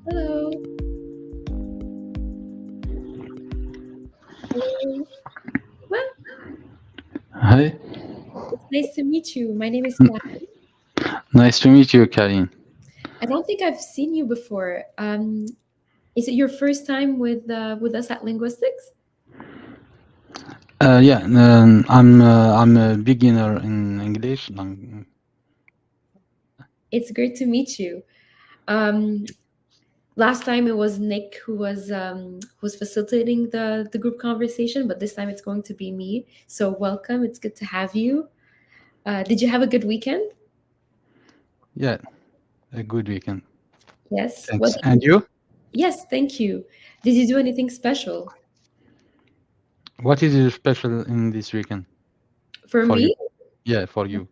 Hello. Hello. Well, Hi, it's nice to meet you. My name is Kat. nice to meet you, Karin. I don't think I've seen you before. Is it your first time with us at Linguistics? Yeah, I'm a beginner in English. It's great to meet you. Um, Last time it was Nick who was facilitating the group conversation, but this time it's going to be me. So welcome. It's good to have you. Did you have a good weekend? Yeah, a good weekend. Yes. Thanks. And you? Yes, thank you. Did you do anything special? What is your special in this weekend For for you? me, Yeah, for you.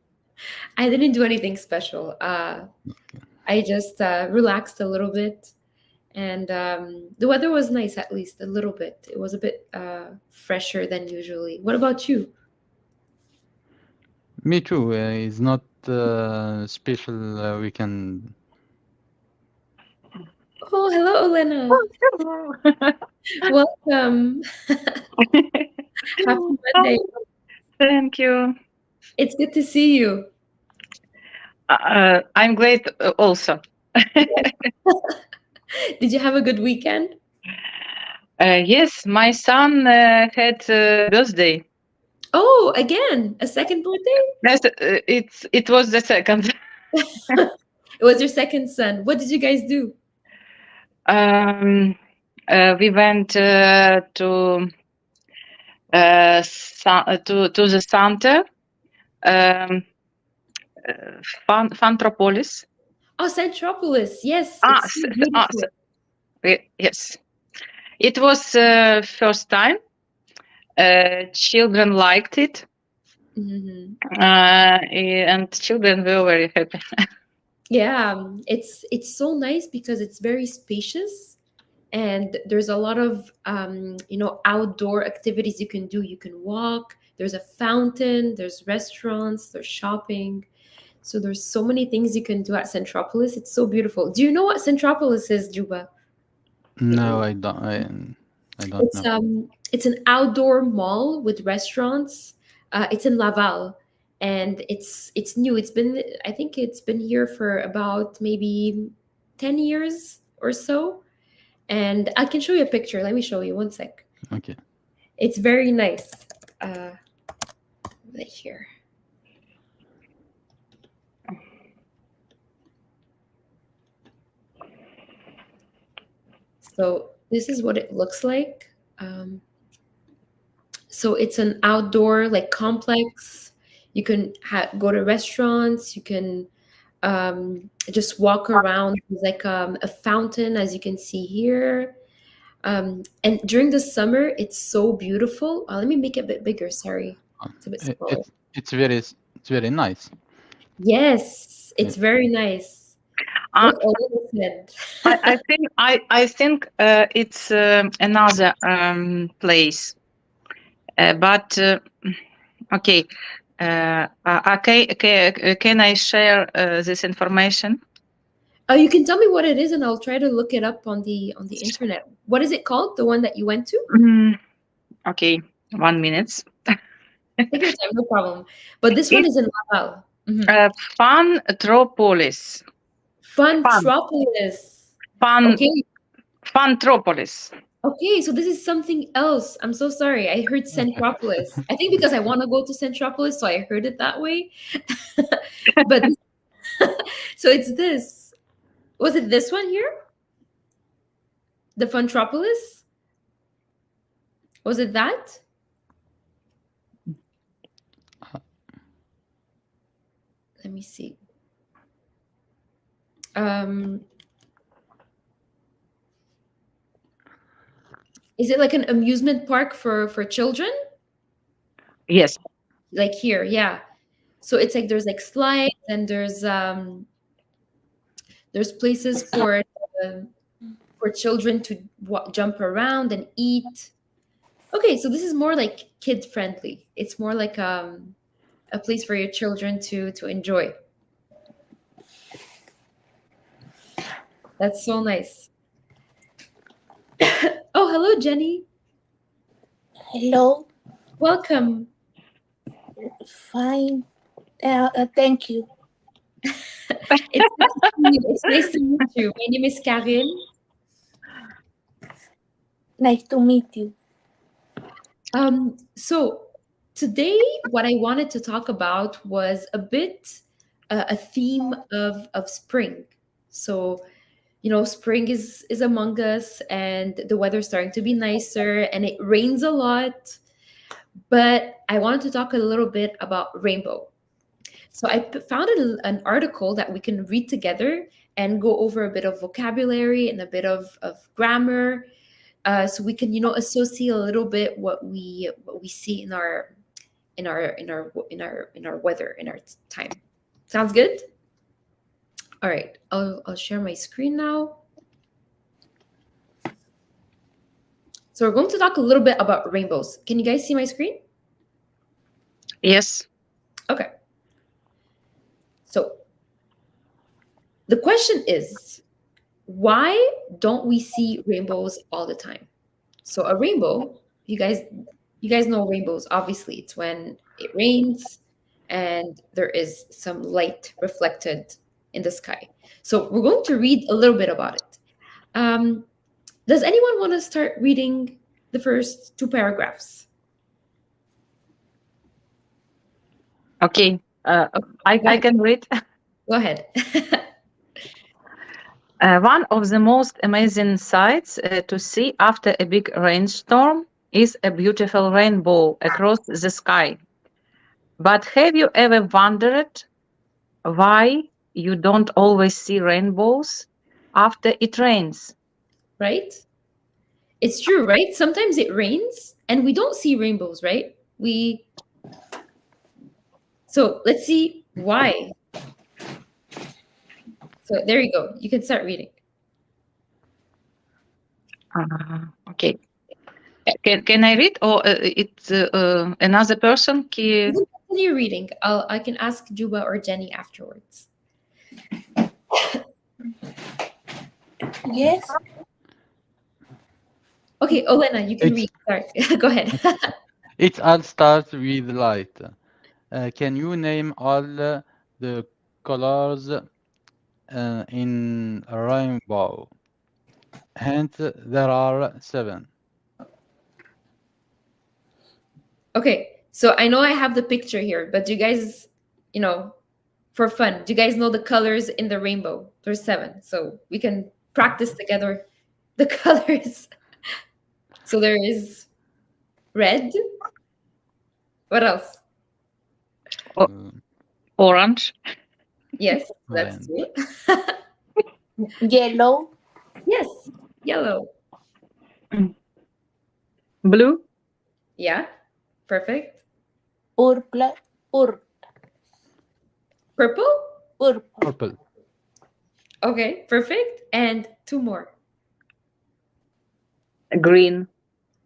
I didn't do anything special. I just relaxed a little bit, and the weather was nice, at least a little bit. It was a bit fresher than usually. What about you? Me too. It's not special weekend. Oh, hello, Elena. Hello. Welcome. Happy Monday. Thank you. It's good to see you. I'm glad also. Did you have a good weekend? Yes, my son had birthday. Oh, again, a second birthday? Yes, it was the second. It was your second son. What did you guys do? Um, we went to the center, um, Fantropolis. Oh, Centropolis. Yes, Ah, it's so beautiful. yes. It was first time. Children liked it, Mhm. and children were very happy. Yeah, it's so nice because it's very spacious and there's a lot of outdoor activities you can do. You can walk, there's a fountain, there's restaurants, there's shopping. So there's so many things you can do at Centropolis. It's so beautiful. Do you know what Centropolis is, Juba? No, I don't. I don't know. It's an outdoor mall with restaurants. It's in Laval, and it's new. It's been I think it's been here for about maybe 10 years or so. And I can show you a picture. Let me show you one sec. Okay. It's very nice. Uh, right here. So this is what it looks like. So it's an outdoor like complex. You can go to restaurants. You can just walk around. There's like a fountain, as you can see here. And during the summer, it's so beautiful. Let me make it a bit bigger. Sorry, it's a bit It, smaller. it's it's very nice. Yes, Yeah. it's very nice. Uh, Look, Olivia said. I think it's another place, but okay. Okay, can I share this information? Oh, you can tell me what it is, and I'll try to look it up on the internet. What is it called? The one that you went to? Mm, okay, 1 minute. Take your time, no problem. But this one It's is in Laval. Fantropolis. Fun, Funtropolis. fun, Okay, Fantropolis. okay. So this is something else. I'm so sorry. I heard Centropolis. I think because I want to go to Centropolis, so I heard it that way. But so it's this. Was it this one here? The Funtropolis? Was it that? Let me see. Um, is it like an amusement park for children? Yes. Like here, yeah. So it's like there's like slides and there's places uh, for children to jump around and eat. Okay, so this is more like kid friendly. It's more like a place for your children to enjoy. That's so nice. hello, Jenny. Hello. Welcome. Fine. Thank you. It's nice to meet you. My name is Karin. Nice to meet you. So today, what I wanted to talk about was a bit a theme of spring. So, spring is among us, and the weather's starting to be nicer, and it rains a lot. But I wanted to talk a little bit about rainbow. So I found an article that we can read together and go over a bit of vocabulary and a bit of grammar, so we can associate a little bit what we see in our weather, in our time. Sounds good? All right, I'll share my screen now. So we're going to talk a little bit about rainbows. Can you guys see my screen? Yes. Okay. So the question is, why don't we see rainbows all the time? So a rainbow, you guys know rainbows. Obviously, it's when it rains and there is some light reflected in the sky. So we're going to read a little bit about it. Does anyone want to start reading the first two paragraphs? Okay. I can read. Go ahead. One of the most amazing sights to see after a big rainstorm is a beautiful rainbow across the sky. But have you ever wondered why you don't always see rainbows after it rains? Right? It's true, right? Sometimes it rains and we don't see rainbows, right? So let's see why. So there you go. You can start reading. Okay. Can I read, or it's another person? You can continue reading. I can ask Juba or Jenny afterwards. Yes. Okay, Olena, you can read. Sorry. Go ahead. It all starts with light. Can you name all the colors in a rainbow? Hint, there are 7. Okay, so I know I have the picture here, but do you guys, for fun, do you guys know the colors in the rainbow? There's 7, so we can practice together the colors. So there is red. What else? Orange. Yes, that's two. Yellow. Yes, yellow. Blue. Yeah, perfect. Purple. Purple? Purple. Okay, perfect. And 2 more. Green.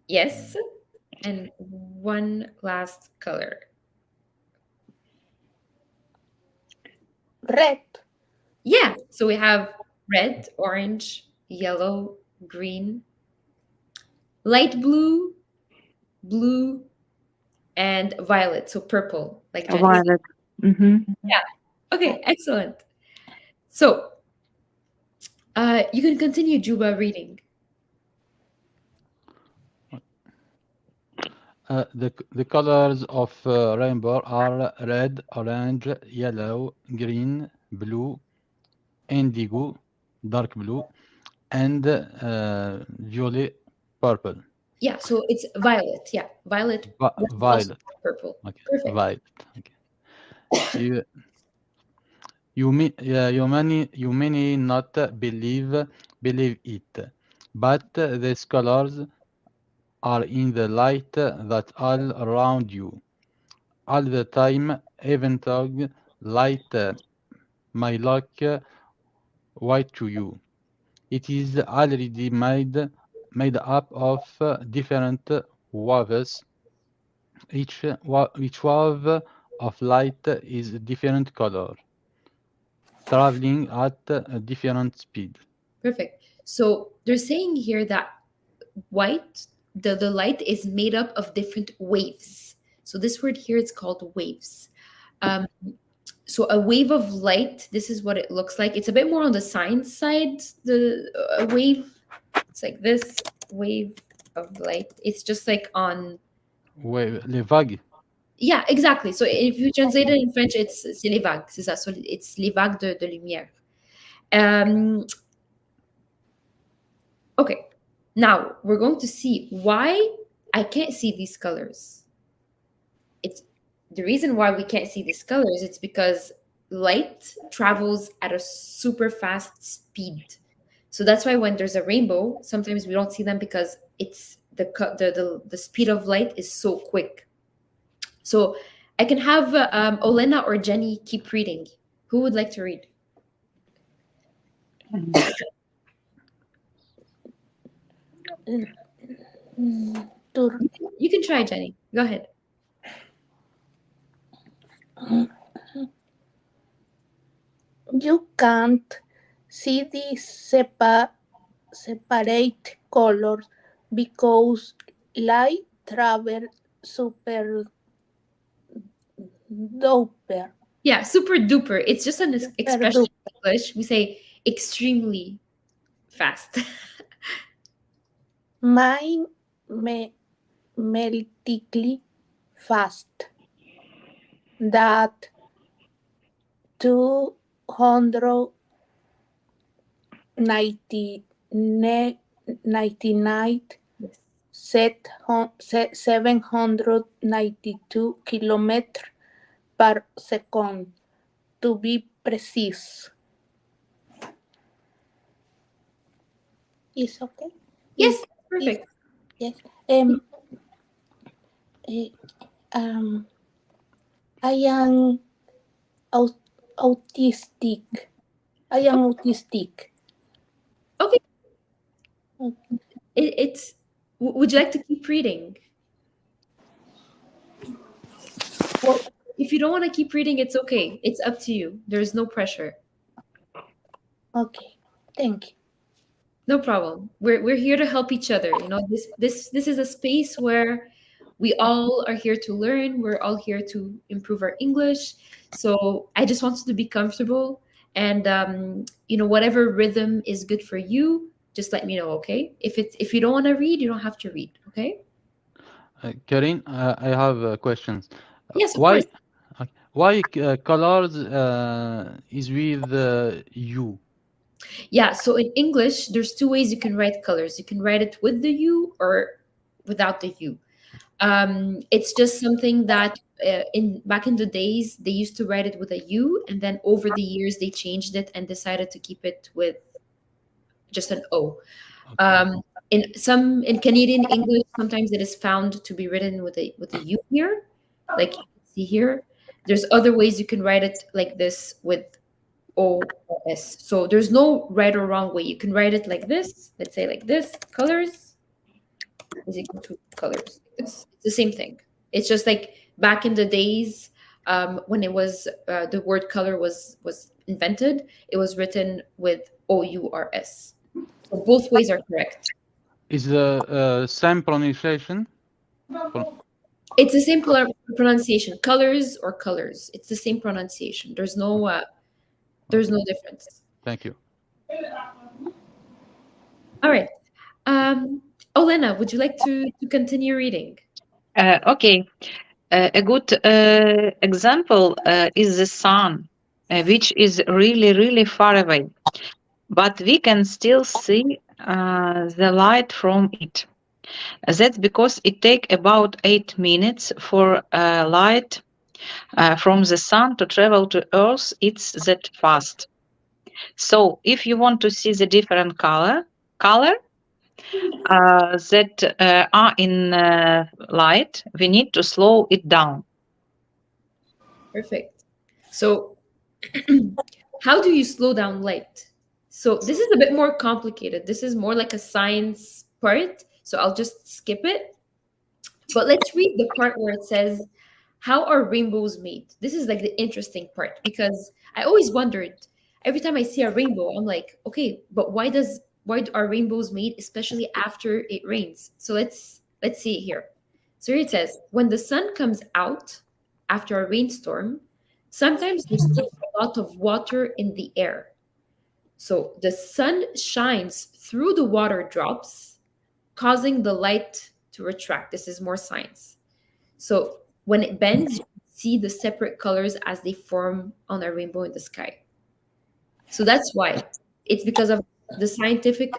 Yes. And 1 last color. Red. Yeah, so we have red, orange, yellow, green, light blue, blue, and violet. So purple, like Jenny. Violet. Mm-hmm. Yeah. Okay, excellent. So you can continue, Juba, reading. The colors of rainbow are red, orange, yellow, green, blue, indigo, dark blue, and violet, purple. Yeah, so it's violet. Yeah, violet. Violet. Purple. Okay. Perfect. Violet. Okay. You may not believe it, but these colors are in the light that's all around you, all the time. Even though light may look white to you, it is already made up of different waves. Each wave of light is a different color, traveling at a different speed. Perfect. So they're saying here that white, the light is made up of different waves. So this word here, it's called waves. So a wave of light, this is what it looks like. It's a bit more on the science side. A wave, it's like this wave of light. It's just like on. Ouais, les vagues. Yeah, exactly. So if you translate it in French, c'est les vagues. C'est ça. So it's les vagues de lumière. Okay. Now we're going to see why I can't see these colors. It's the reason why we can't see these colors. It's because light travels at a super fast speed. So that's why when there's a rainbow, sometimes we don't see them because it's the speed of light is so quick. So I can have Olena or Jenny keep reading. Who would like to read? You can try, Jenny. Go ahead. You can't see the separate colors because light travel super duper. Yeah, super duper. It's just an expression duper. in English. We say extremely fast. Mine meltingly fast. That 299 set 792 kilometers per second, to be precise. Is okay? Yes, perfect. Yes. I am autistic. I am autistic. Okay. It's. Would you like to keep reading? Well, if you don't want to keep reading, it's okay. It's up to you. There's no pressure. Okay. Thank you. No problem. We're here to help each other. You know, this is a space where we all are here to learn. We're all here to improve our English. So I just want you to be comfortable, and you know, whatever rhythm is good for you, just let me know, okay? If you don't want to read, you don't have to read, okay? Karine, I have questions. Yes, of course. Why colors is with U? Yeah, so in English, there's two ways you can write colors. You can write it with the U or without the U. It's just something that back in the days they used to write it with a U, and then over the years they changed it and decided to keep it with just an O. Okay. In Canadian English, sometimes it is found to be written with a U here, like you can see here. There's other ways you can write it like this with O or S. So there's no right or wrong way. You can write it like this. Let's say like this. Colors is equal to colors. Like this. It's the same thing. It's just like back in the days when it was the word color was invented. It was written with OURS. So both ways are correct. Is the same pronunciation? It's the same pronunciation. Colors or colors. It's the same pronunciation. There's no difference. Thank you. All right. Olena, would you like to continue reading? Okay. A good example is the sun, which is really, really far away. But we can still see the light from it. That's because it takes about 8 minutes for light from the sun to travel to Earth. It's that fast. So if you want to see the different color that are in light, we need to slow it down. Perfect. So how do you slow down light? So this is a bit more complicated. This is more like a science part. So I'll just skip it. But let's read the part where it says, how are rainbows made? This is like the interesting part because I always wondered, every time I see a rainbow, I'm like, okay, but why does are rainbows made, especially after it rains? So let's see it here. So here it says, when the sun comes out after a rainstorm, sometimes there's still a lot of water in the air. So the sun shines through the water drops, causing the light to retract. This is more science. So when it bends, you see the separate colors as they form on a rainbow in the sky. So that's why. It's because of the scientific,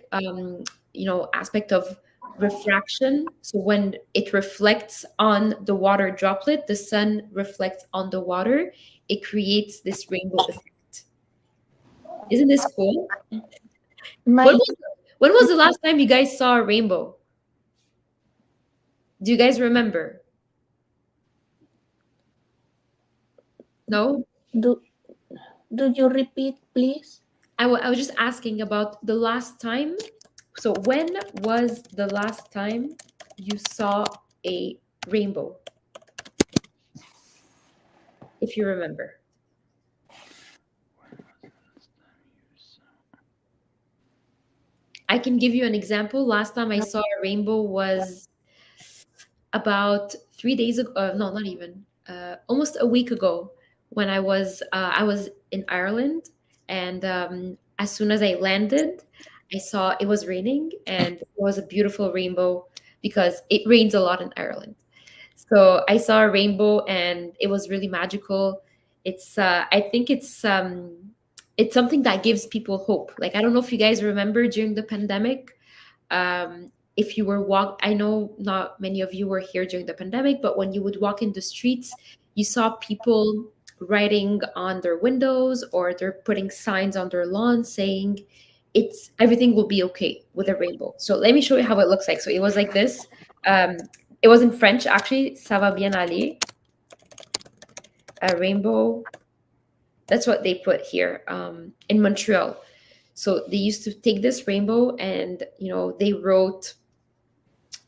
aspect of refraction. So when it reflects on the water droplet, the sun reflects on the water, it creates this rainbow effect. Isn't this cool? My When was the last time you guys saw a rainbow? Do you guys remember? No? do you repeat, please? I was just asking about the last time. So when was the last time you saw a rainbow? If you remember. I can give you an example. Last time I saw a rainbow was about 3 days ago. No, not even. Almost a week ago, when I was in Ireland, and as soon as I landed, I saw it was raining, and it was a beautiful rainbow because it rains a lot in Ireland. So I saw a rainbow, and it was really magical. It's I think it's something that gives people hope. Like, I don't know if you guys remember during the pandemic, if you were I know not many of you were here during the pandemic, but when you would walk in the streets, you saw people writing on their windows, or they're putting signs on their lawn saying everything will be okay with a rainbow. So let me show you how it looks like. So it was like this. It was in French, actually. Ça va bien aller. A rainbow. That's what they put here, in Montreal. So they used to take this rainbow, and they wrote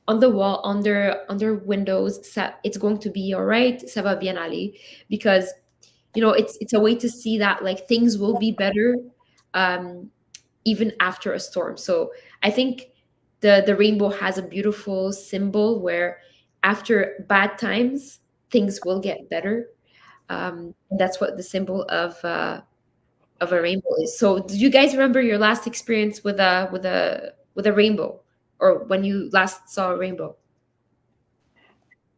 on the wall, on their windows, it's going to be all right, ça va bien aller, because it's a way to see that, like, things will be better, even after a storm. So I think the rainbow has a beautiful symbol where after bad times, things will get better. And that's what the symbol of a rainbow is. So did you guys remember your last experience with a rainbow, or when you last saw a rainbow?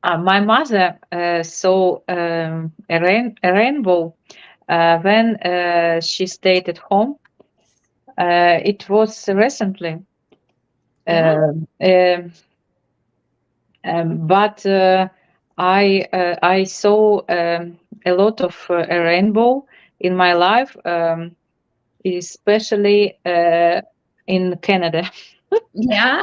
My mother saw a rainbow when she stayed at home. It was recently. Yeah. But I saw a lot of a rainbow in my life, especially in Canada. Yeah.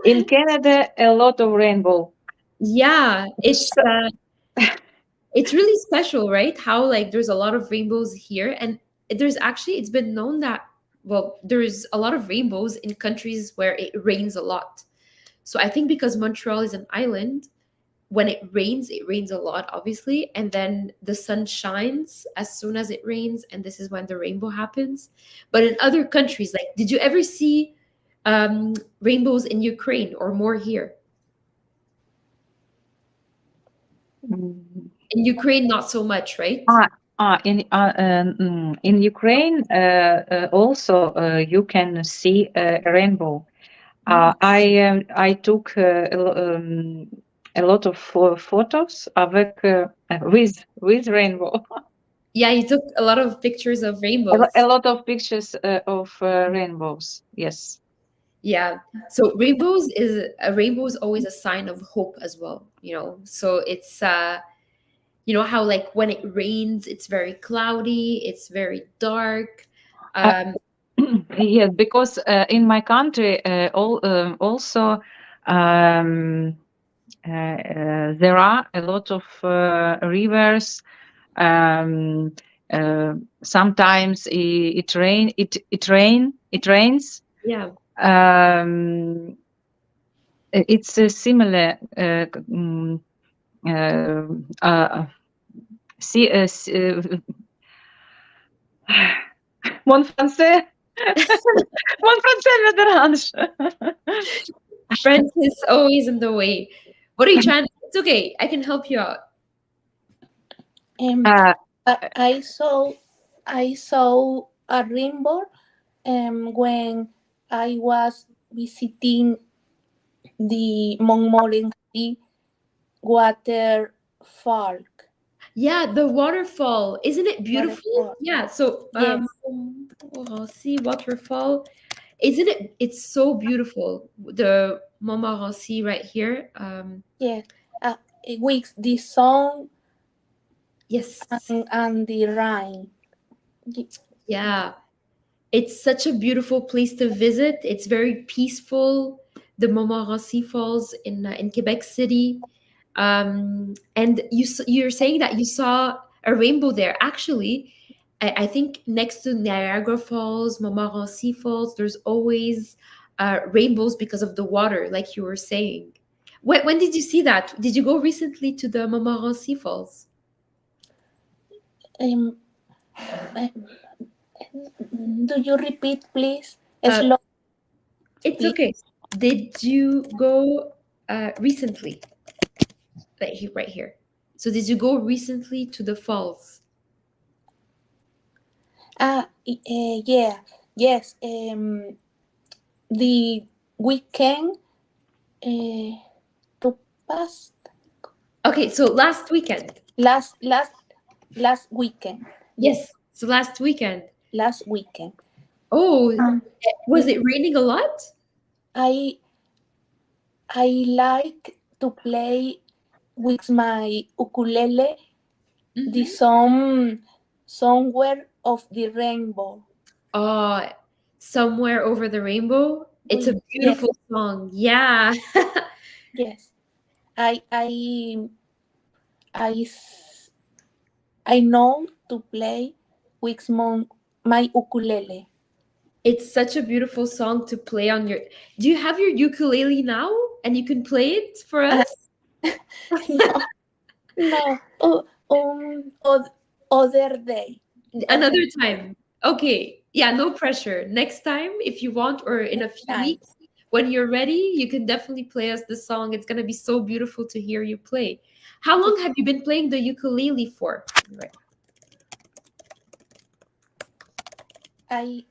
In Canada, a lot of rainbow. Yeah, it's really special, right? How, like, there's a lot of rainbows here, and it's been known that, well, there's a lot of rainbows in countries where it rains a lot. So I think because Montreal is an island, when it rains a lot, obviously, and then the sun shines as soon as it rains, and this is when the rainbow happens. But in other countries, like, did you ever see rainbows in Ukraine, or more here? In Ukraine, not so much, right? In Ukraine, also you can see a rainbow. I took a lot of photos with rainbow. Yeah, you took a lot of pictures of rainbows. A lot of pictures of rainbows. Yes. Yeah. So a rainbow is always a sign of hope as well. So it's how, like, when it rains, it's very cloudy, it's very dark. Yes, because in my country, also there are a lot of rivers. Sometimes it rains. Yeah. It's similar. Mon français. ما الفرنسية ما درهاش. French is always in the way. What are you trying? It's okay. I can help you out. Uh, I saw a rainbow when I was visiting the Montmorency waterfall. Yeah, the waterfall. Isn't it beautiful? Waterfall. Yeah. So, Yes. Montmorency waterfall. Isn't it? It's so beautiful. The Montmorency right here. Yes. With the sun Yes. and the rain. Yeah. It's such a beautiful place to visit. It's very peaceful. The Montmorency Falls in Quebec City. And you're saying that you saw a rainbow there. Actually, I think next to Niagara Falls, Montmorency Falls, there's always rainbows because of the water, like you were saying. When did you see that? Did you go recently to the Montmorency Falls? Um, uh, do you repeat, please? Uh, Slow. It's Please. okay. Did you go recently? Right here. So did you go recently to the falls? Yeah. Yes. The weekend to pass Okay, so last weekend. last weekend. Yes, so last weekend. Last weekend. Oh, was it raining a lot? I like to play with my ukulele the Mhm. song Somewhere of the Rainbow. Oh, Somewhere Over the Rainbow. It's a Yes, beautiful song. Yeah. yes. I I know to play with my ukulele. It's such a beautiful song to play on your. Do you have your ukulele now and you can play it for Uh, us? no, no. Other day. Another time. Okay. Yeah, no pressure. Next time, if you want, or in a few Time. weeks, when you're ready, you can definitely play us the song. It's going to be so beautiful to hear you play. How long have you been playing the ukulele for? Right.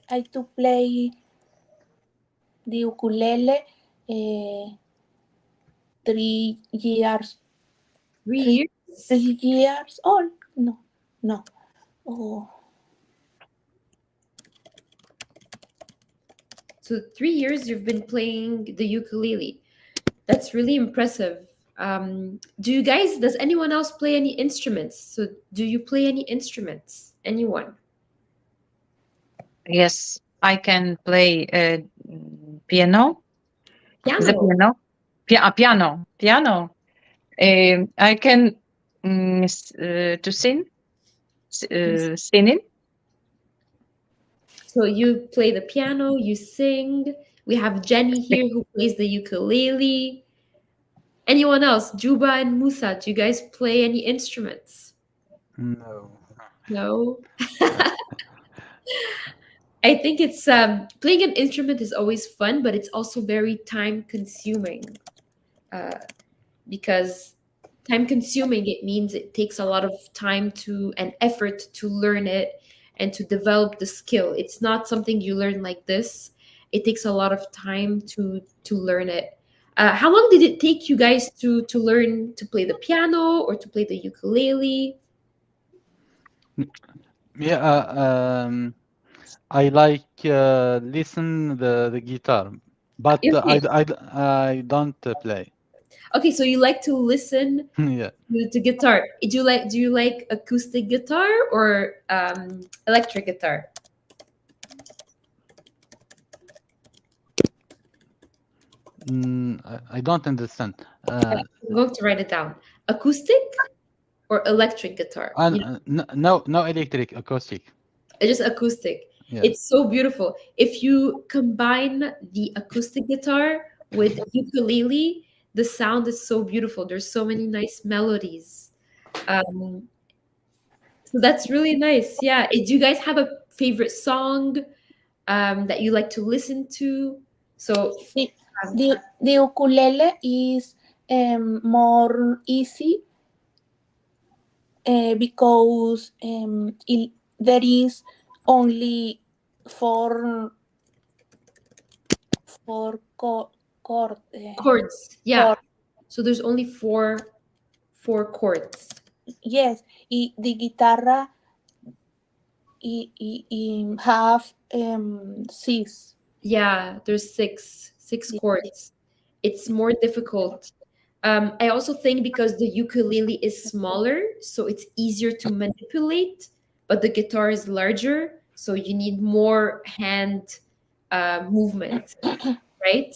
I to play the ukulele 3 years. 3 years? 3 years old. No, no. Oh, So 3 years you've been playing the ukulele. That's really impressive. Does anyone else play any instruments? So do you play any instruments? Anyone? yes, I can play piano. The Piano. piano. Piano. I can to sing. Singing. So you play the piano, you sing. We have Jenny here who plays the ukulele. Anyone else? Juba and Musa, do you guys play any instruments? No. No. I think it's playing an instrument is always fun, but it's also very time consuming. Because time consuming, it means it takes a lot of time and effort to learn it and to develop the skill. It's not something you learn like this. It takes a lot of time to learn it. How long did it take you guys to learn to play the piano or to play the ukulele? Yeah, I like listen the guitar, but Okay. I don't play. Okay, so you like to listen Yeah. to guitar. Do you like acoustic guitar or electric guitar? I don't understand. I'm going to write it down. Acoustic or electric guitar? No electric, acoustic. Just acoustic. Yeah. It's so beautiful. If you combine the acoustic guitar with ukulele, the sound is so beautiful. There's so many nice melodies. Um, So that's really nice. Yeah. Do you guys have a favorite song that you like to listen to? So um, The ukulele is more easy because there is only four chord. chords. Yeah. Chord. So there's only four chords. Yes, the guitarra have six. Yeah, there's six chords. It's more difficult. I also think because the ukulele is smaller, so it's easier to manipulate, but the guitar is larger, so you need more hand movement, right?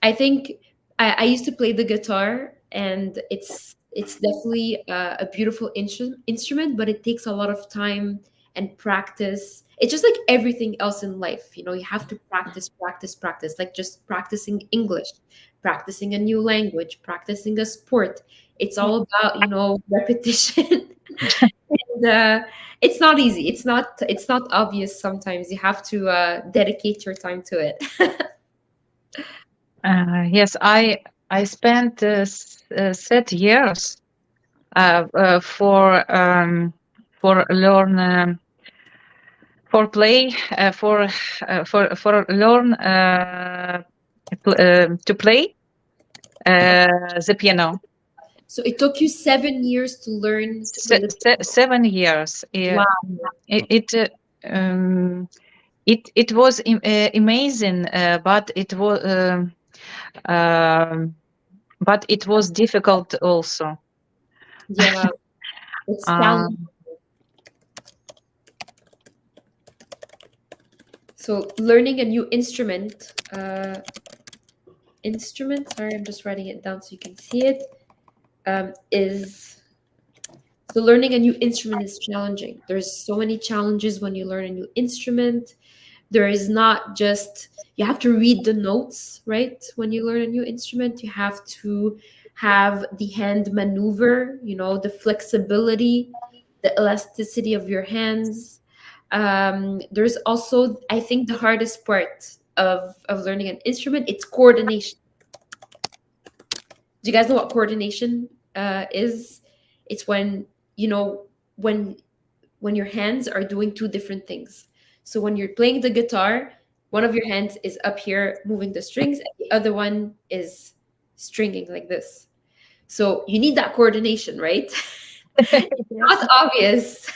I think I used to play the guitar, and it's definitely a beautiful instrument, but it takes a lot of time and practice. It's just like everything else in life, you know. You have to practice, practice, practice. Like just practicing English, practicing a new language, practicing a sport. It's all about, you know, repetition. And, it's not easy. It's not obvious sometimes. You have to dedicate your time to it. Yes, I spent 30 years for learn for play for learn to play the piano. So it took you 7 years to learn to play the 7 years. Wow. It was amazing, but it was difficult also. Yeah, it's challenging. So learning a new instrument, sorry, I'm just writing it down so you can see it, so learning a new instrument is challenging. There's so many challenges when you learn a new instrument. There is not just, you have to read the notes, right? When you learn a new instrument, you have to have the hand maneuver, you know, the flexibility, the elasticity of your hands. There's also, I think, the hardest part of learning an instrument, it's coordination. Do you guys know what coordination is? It's when, you know, when your hands are doing two different things. So when you're playing the guitar, one of your hands is up here moving the strings, and the other one is stringing like this. So you need that coordination, right? It's not obvious.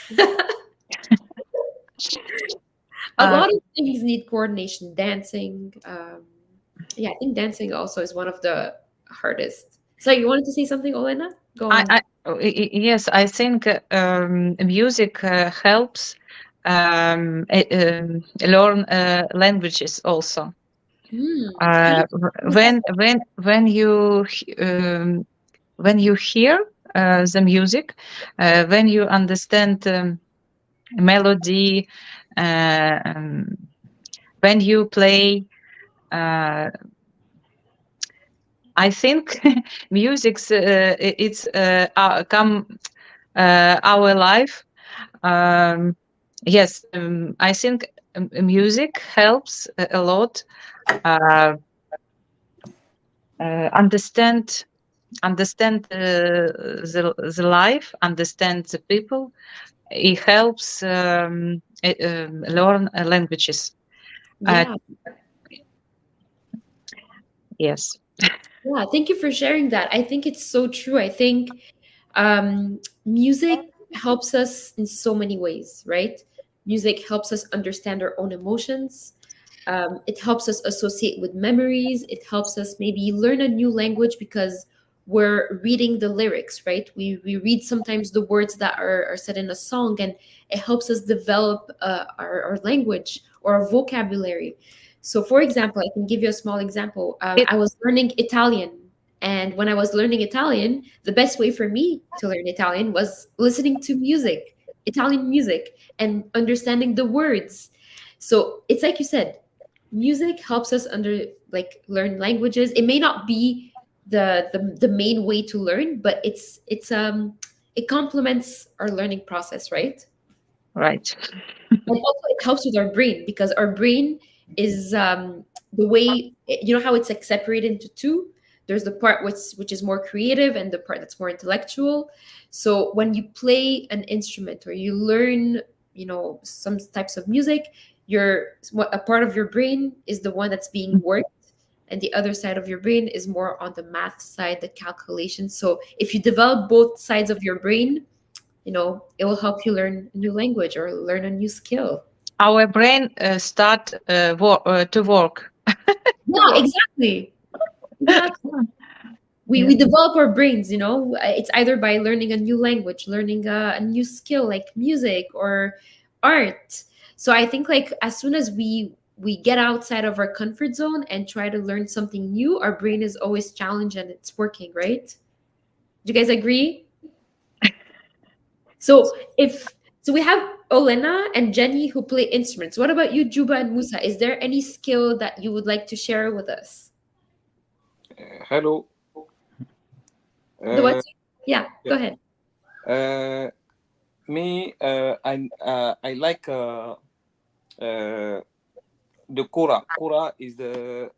A lot of things need coordination. Dancing. Yeah, I think dancing also is one of the hardest. So you wanted to say something, Olena? Go on. Yes, I think music helps learn languages also. When you hear the music, when you understand melody, when you play, I think music's it's come our life. Yes, I think music helps a lot understand the life, understand the people. It helps learn languages. Yeah. Yes. Yeah, thank you for sharing that. I think it's so true. I think music helps us in so many ways, right? Music helps us understand our own emotions. It helps us associate with memories. It helps us maybe learn a new language because we're reading the lyrics, right? We read sometimes the words that are said in a song, and it helps us develop our language or our vocabulary. So, for example, I can give you a small example. I was learning Italian, and when I was learning Italian, the best way for me to learn Italian was listening to music, Italian music, and understanding the words. So it's like you said, music helps us learn languages. It may not be the main way to learn, but it complements our learning process, right? Right. And also it helps with our brain, because our brain is the way, you know how it's like separated into two. There's the part which is more creative and the part that's more intellectual. So when you play an instrument or you learn, you know, some types of music, a part of your brain is the one that's being worked, and the other side of your brain is more on the math side, the calculation. So if you develop both sides of your brain, you know, it will help you learn a new language or learn a new skill. Our brain start to work. Yeah, exactly. Exactly. We develop our brains, you know. It's either by learning a new language, learning a new skill like music or art. So I think like as soon as we get outside of our comfort zone and try to learn something new, our brain is always challenged and it's working, right? Do you guys agree? So we have Olena and Jenny who play instruments. What about you, Juba and Musa? Is there any skill that you would like to share with us? Hello. The what? Yeah, go yeah. ahead. Me, I like the kora. Kora is the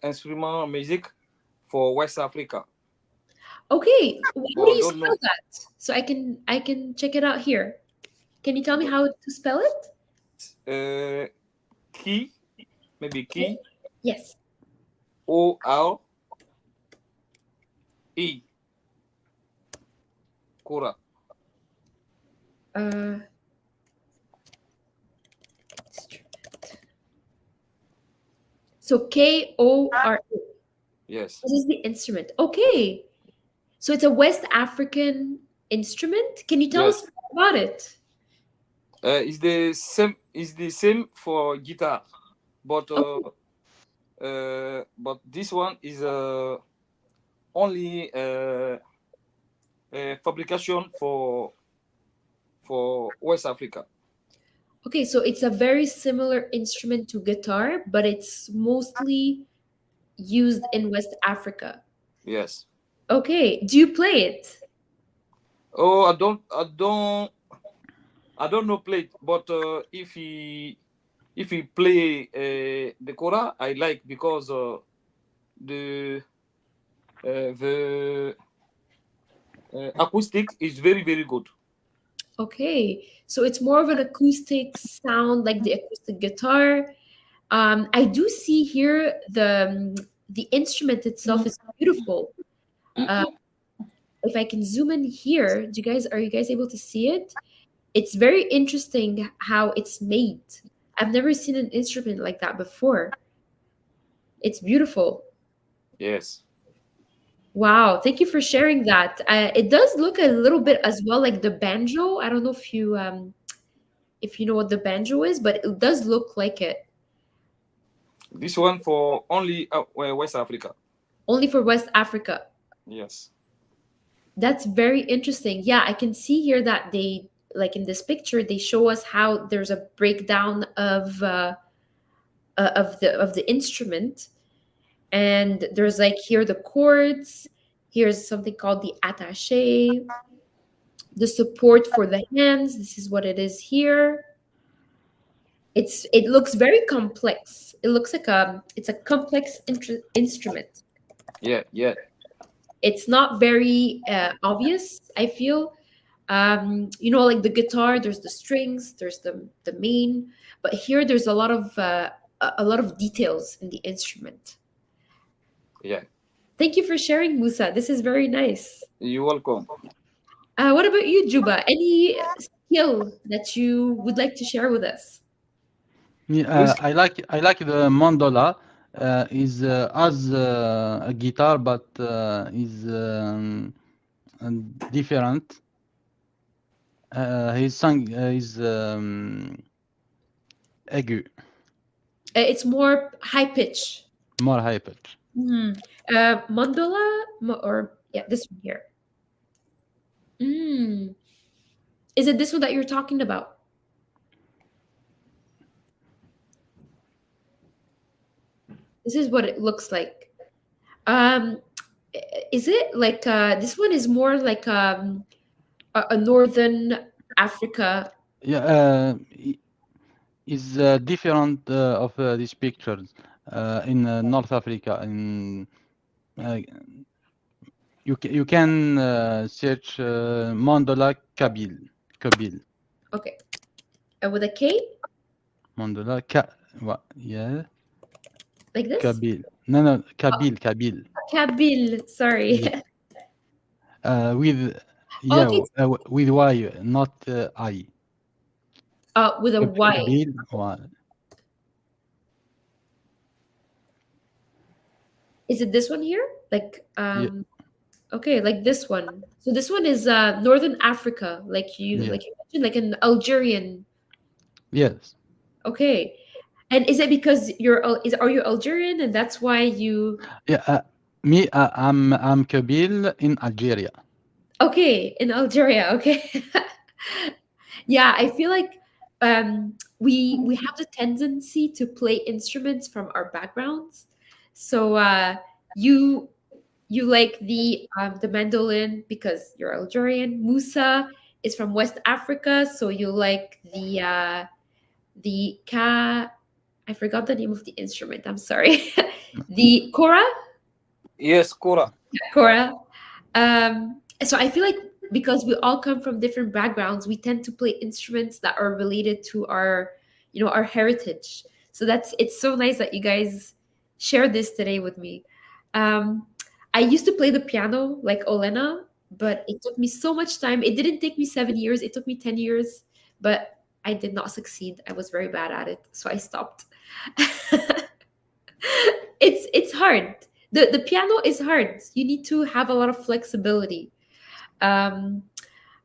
instrument music for West Africa. Okay, how do you don't spell know. that? So I can check it out here. Can you tell me how to spell it? Key, maybe key. Yes. O-R-E. Kora. Instrument. So K-O-R-A. Yes. This is the instrument. Okay. So it's a West African instrument. Can you tell us more about it? It's the same. It's the same for guitar, but but this one is only fabrication for West Africa. Okay, so it's a very similar instrument to guitar, but it's mostly used in West Africa. Yes. Okay, do you play it? Oh, I don't know play it, but if he play the kora, I like, because the acoustic is very good. Okay, so it's more of an acoustic sound like the acoustic guitar. I do see here the instrument itself is beautiful. If I can zoom in here, are you guys able to see it? It's very interesting how it's made. I've never seen an instrument like that before. It's beautiful. Yes. Wow, thank you for sharing that. It does look a little bit as well like the banjo. I don't know if you know what the banjo is, but it does look like it. This one for only West Africa. Only for West Africa. Yes. That's very interesting. Yeah, I can see here that they, like in this picture, they show us how there's a breakdown of the instrument, and there's like here the chords. Here's something called the attaché, the support for the hands. This is what it is here. It looks very complex. It looks like it's a complex instrument. Yeah. It's not very obvious, I feel. You know, like the guitar, there's the strings, there's the main, but here there's a lot of details in the instrument. Yeah. Thank you for sharing, Musa. This is very nice. You're welcome. What about you, Juba? Any skill that you would like to share with us? Yeah, I like the mandola. Is as a guitar, but is different. His song is aigu, It's more high pitch. more high pitch. Mandala, or yeah, this one here. Is it this one that you're talking about? This is what it looks like. Is it like this one is more like a northern Africa? Yeah, is different of these pictures in North Africa. In you can search Mandala Kabil. Okay. With a K, Mandala yeah, like this? Kabil. No, Kabil. Kabil. Sorry. Yeah. With Okay. with Y, not I. With a Y. Kabil. Y. Is it this one here? Like Yeah. okay, like this one. So this one is northern Africa, like you Yeah. mentioned, like an Algerian. Yes. Okay. And is it because are you Algerian and that's why you Yeah. Me, I'm Kabil in Algeria. okay, in Algeria, okay. Yeah, I feel like we have the tendency to play instruments from our backgrounds. So you you like the mandolin because you're Algerian. Musa is from West Africa, so you like the ka I forgot the name of the instrument. I'm sorry. The kora. Yes, Kora. Cora. So I feel like because we all come from different backgrounds, we tend to play instruments that are related to our, our heritage. So it's so nice that you guys share this today with me. Um, I used to play the piano like Olena, but it took me so much time. It didn't take me 7 years. It took me 10 years, but I did not succeed. I was very bad at it, so I stopped. It's hard. The piano is hard. You need to have a lot of flexibility. Um,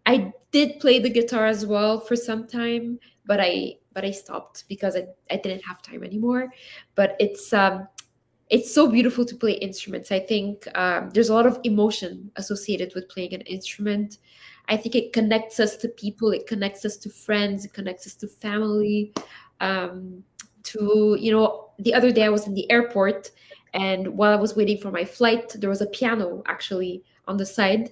I did play the guitar as well for some time, but I stopped because I didn't have time anymore. But it's so beautiful to play instruments. I think there's a lot of emotion associated with playing an instrument. I think it connects us to people, it connects us to friends, it connects us to family. To the other day I was in the airport, and while I was waiting for my flight, there was a piano actually on the side,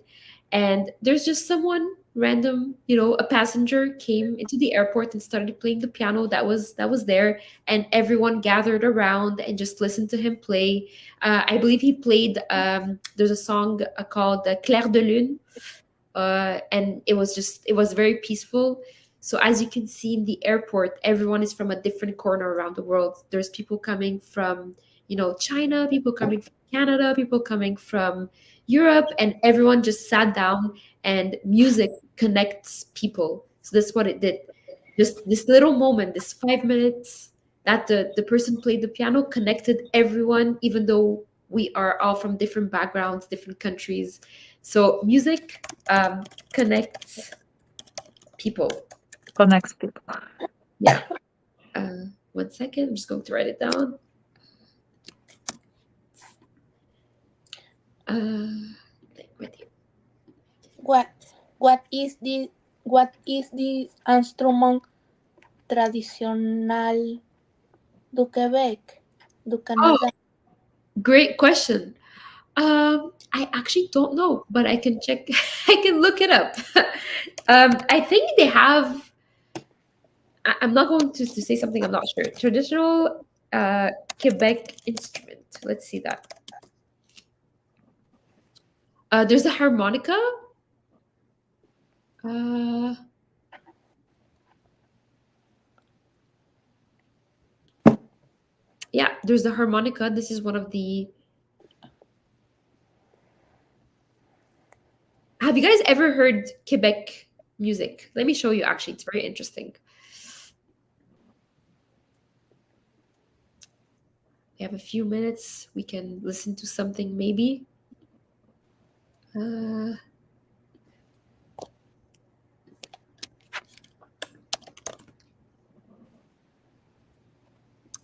and there's just someone random, a passenger came into the airport and started playing the piano that was there, and everyone gathered around and just listened to him play. I believe he played there's a song called Clair de Lune, and it was very peaceful. So as you can see in the airport, everyone is from a different corner around the world. There's people coming from China, people coming from Canada, people coming from Europe, and everyone just sat down, and music connects people. So that's what it did. Just this little moment, this 5 minutes that the person played the piano connected everyone, even though we are all from different backgrounds, different countries. So music connects people. Connects people. Yeah. 1 second. I'm just going to write it down. Right here. What is the instrument traditional du Quebec, du Canada? Great question. I actually don't know, but I can check. I can look it up. I think they have. I'm not going to say something I'm not sure. Traditional Quebec instrument. Let's see that. There's a harmonica. Yeah, there's the harmonica. This is one of the. Have you guys ever heard Quebec music? Let me show you. Actually, it's very interesting. We have a few minutes. We can listen to something maybe.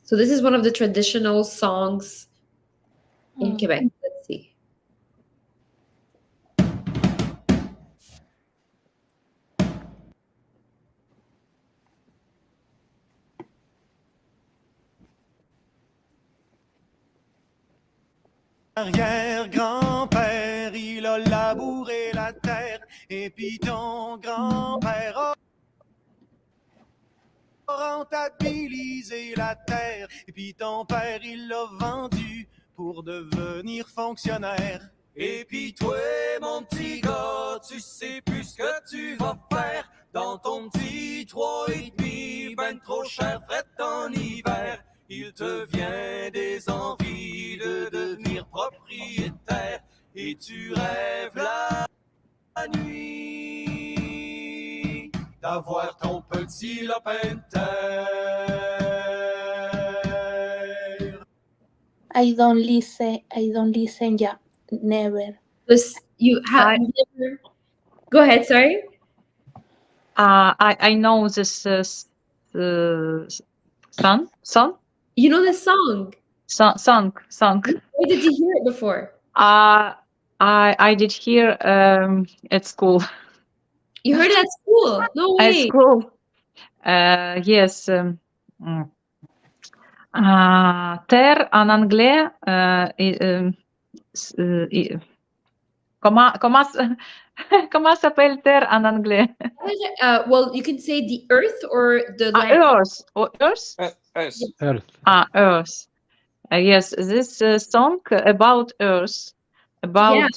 So this is one of the traditional songs in Quebec. Let's see. Arrière-grand-père Et puis ton grand-père a rentabilisé la terre. Et puis ton père, il l'a vendu pour devenir fonctionnaire. Et puis toi, mon petit gars, tu sais plus ce que tu vas faire dans ton petit 3,5, ben trop cher, fret en hiver. Il te vient des envies de devenir propriétaire et tu rêves la nuit d'avoir ton petit lopin de terre. I don't listen, yeah, never. This you have never. Go ahead. Sorry. I know this song. You know the song. Song. Where did you hear it before? I did hear at school. You heard it at school? No At way. school. Yes. Terre en anglais. Comment s'appelle terre en anglais? Well, you can say the earth or the land. Earth. Earth? Yes. Earth. Earth. Yes, this song about Earth, about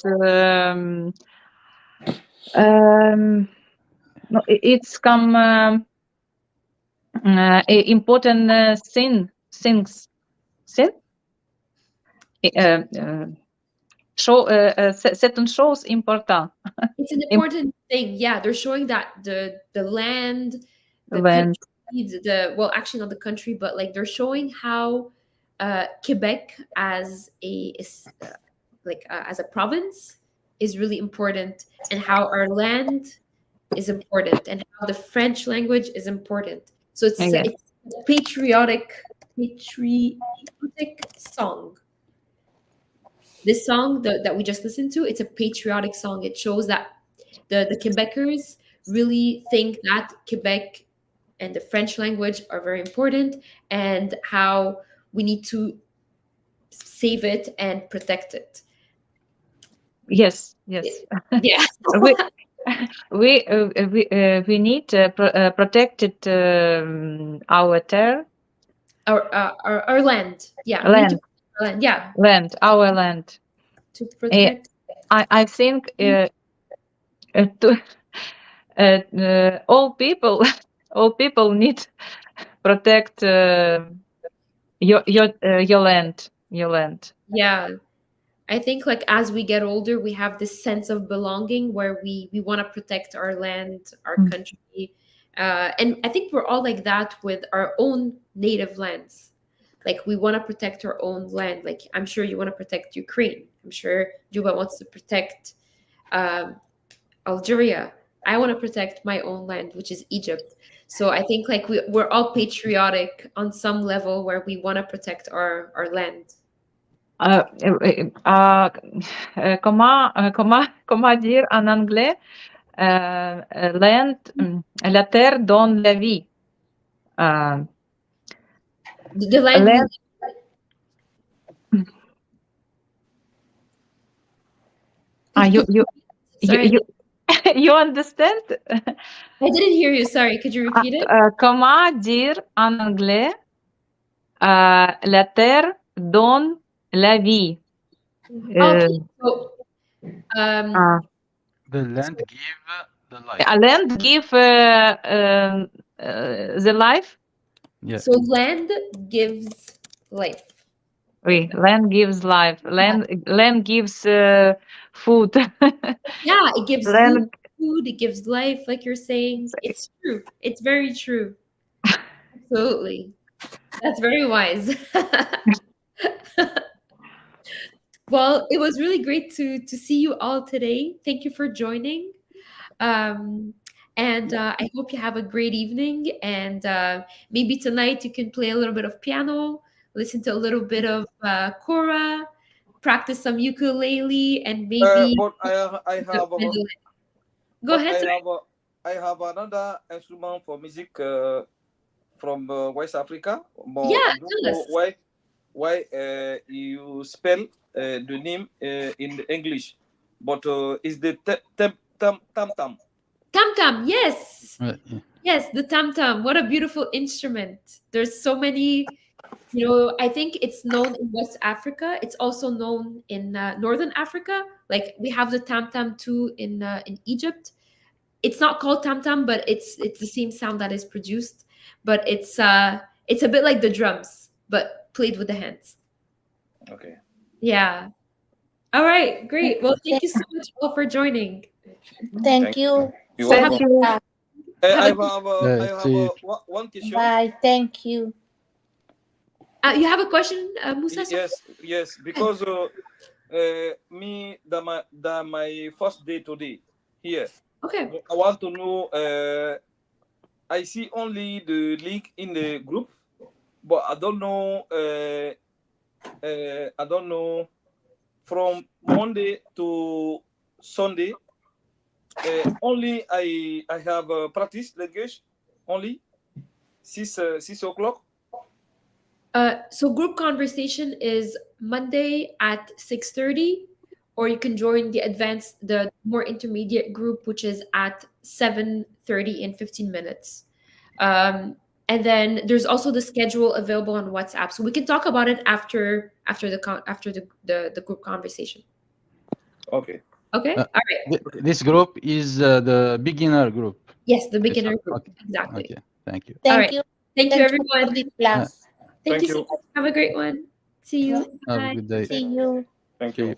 no, it's come important things. C'est une chose importante. It's an important thing. Yeah, they're showing that the land, the Land. country, well, actually not the country, but like they're showing how Quebec as as a province is really important, and how our land is important, and how the French language is important. So it's a patriotic song. This song that we just listened to, it's a patriotic song. It shows that the Quebecers really think that Quebec and the French language are very important, and how we need to save it and protect it. Yes. Yeah. we need protect it, our terre. Our land. Yeah. Land. Land. Yeah. Land. Our land. To protect. I think all people need protect your land. Your land. Yeah. I think like as we get older, we have this sense of belonging where we want to protect our land, our country. And I think we're all like that with our own native lands. Like we want to protect our own land. Like I'm sure you want to protect Ukraine. I'm sure Juba wants to protect Algeria. I want to protect my own land, which is Egypt. So I think like we're all patriotic on some level where we want to protect our land. Comment dire en anglais land, la terre donne la vie. The land. You understand? I didn't hear you. Sorry. Could you repeat it? Comment dire en anglais la terre donne la vie? Okay. So, the land give the life. Land give the life. Yeah. So land gives life. Oui, land gives life. Land gives food. Yeah, it gives land. food. It gives life, like you're saying. It's true. It's very true. Absolutely. That's very wise. Well, it was really great to see you all today. Thank you for joining. And I hope you have a great evening. And maybe tonight you can play a little bit of piano, listen to a little bit of kora, practice some ukulele, and maybe. But I have. Go ahead. I have another instrument for music from West Africa. But yeah, I don't know why you spell the name in English, but it's the tam. Tam tam, yes. Yeah. Yes, the tam tam. What a beautiful instrument. There's so many, I think it's known in West Africa. It's also known in Northern Africa. Like we have the tam tam too in Egypt. It's not called tam tam, but it's the same sound that is produced. But it's a bit like the drums, but played with the hands. Okay. Yeah. All right, great. Well, thank you so much all for joining. Thank you. You're for welcome. the- I Have have see. one question. Bye. Thank you. You have a question, Musa? Yes, because me that my first day today here. Okay. I want to know. I see only the link in the group, but I don't know. I don't know from Monday to Sunday. Only I have practice language only 6 o'clock. So group conversation is Monday at 6:30, or you can join the more intermediate group, which is at 7:30 in 15 minutes. And then there's also the schedule available on WhatsApp, so we can talk about it after the group conversation. Okay. Okay. All right. This group is the beginner group. Yes, the beginner group. Okay. Exactly. Okay. Thank you. Thank right. you. Thank you, Thank you everyone. for the class. Thank Thank you so you. much. Have a great one. See you. Have a Bye. good day. See you. Thank See you. you.